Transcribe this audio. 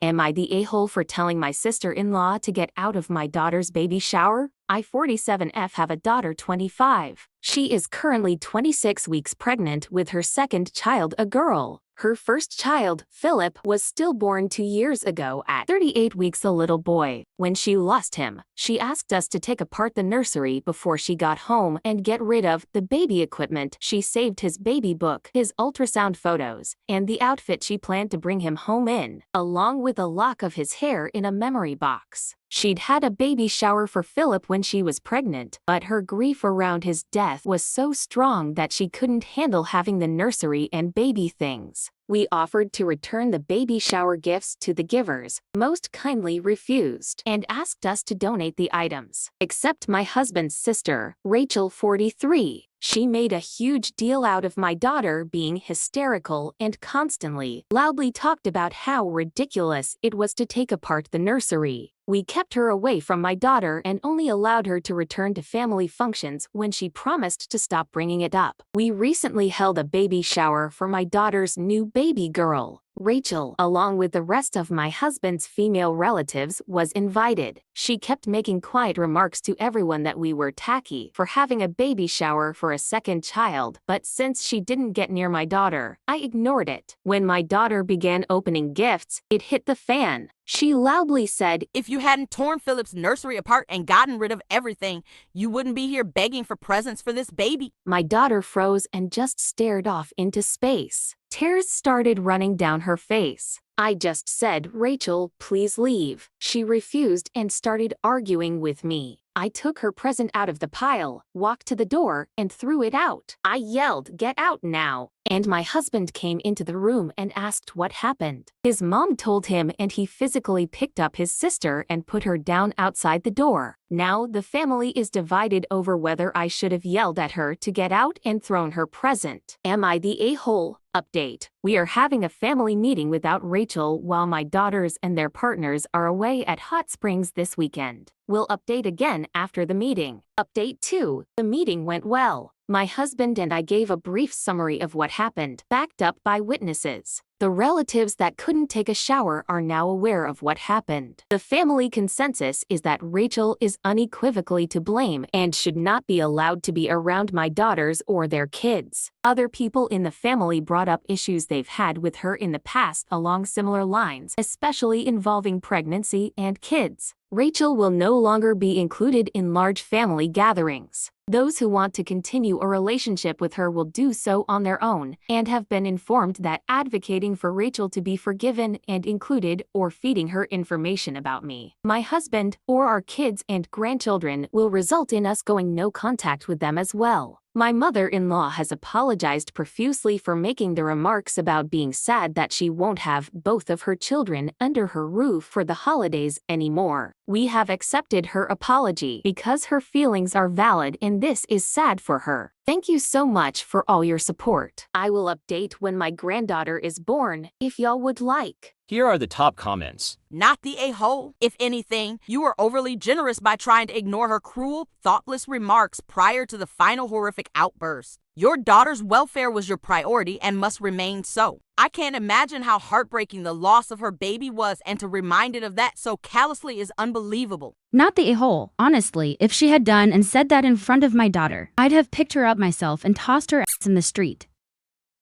Am I the a-hole for telling my sister-in-law to get out of my daughter's baby shower? I 47F have a daughter 25. She is currently 26 weeks pregnant with her second child, a girl. Her first child, Philip, was stillborn 2 years ago at 38 weeks, a little boy. When she lost him, she asked us to take apart the nursery before she got home and get rid of the baby equipment. She saved his baby book, his ultrasound photos, and the outfit she planned to bring him home in, along with a lock of his hair in a memory box. She'd had a baby shower for Philip when she was pregnant, but her grief around his death was so strong that she couldn't handle having the nursery and baby things. We offered to return the baby shower gifts to the givers, most kindly refused, and asked us to donate the items. Except my husband's sister, Rachel, 43. She made a huge deal out of my daughter being hysterical and constantly, loudly talked about how ridiculous it was to take apart the nursery. We kept her away from my daughter and only allowed her to return to family functions when she promised to stop bringing it up. We recently held a baby shower for my daughter's new baby girl. Rachel, along with the rest of my husband's female relatives, was invited. She kept making quiet remarks to everyone that we were tacky for having a baby shower for a second child, but since she didn't get near my daughter, I ignored it. When my daughter began opening gifts, it hit the fan. She loudly said, "If you hadn't torn Philip's nursery apart and gotten rid of everything, you wouldn't be here begging for presents for this baby." My daughter froze and just stared off into space. Tears started running down her face. I just said, "Rachel, please leave." She refused and started arguing with me. I took her present out of the pile, walked to the door, and threw it out. I yelled, "Get out now!" And my husband came into the room and asked what happened. His mom told him, and he physically picked up his sister and put her down outside the door. Now the family is divided over whether I should have yelled at her to get out and thrown her present. Am I the a-hole? Update: we are having a family meeting without Rachel while my daughters and their partners are away at Hot Springs this weekend. We'll update again after the meeting. Update 2: the meeting went well. My husband and I gave a brief summary of what happened, backed up by witnesses. The relatives that couldn't take a shower are now aware of what happened. The family consensus is that Rachel is unequivocally to blame and should not be allowed to be around my daughters or their kids. Other people in the family brought up issues they've had with her in the past along similar lines, especially involving pregnancy and kids. Rachel will no longer be included in large family gatherings. Those who want to continue a relationship with her will do so on their own, and have been informed that advocating for Rachel to be forgiven and included or feeding her information about me, my husband, or our kids and grandchildren will result in us going no contact with them as well. My mother-in-law has apologized profusely for making the remarks about being sad that she won't have both of her children under her roof for the holidays anymore. We have accepted her apology because her feelings are valid and this is sad for her. Thank you so much for all your support. I will update when my granddaughter is born, if y'all would like. Here are the top comments. Not the a-hole. If anything, you were overly generous by trying to ignore her cruel, thoughtless remarks prior to the final horrific outburst. Your daughter's welfare was your priority and must remain so. I can't imagine how heartbreaking the loss of her baby was, and to reminded of that so callously is unbelievable. Not the a-hole. Honestly, if she had done and said that in front of my daughter, I'd have picked her up myself and tossed her ass in the street.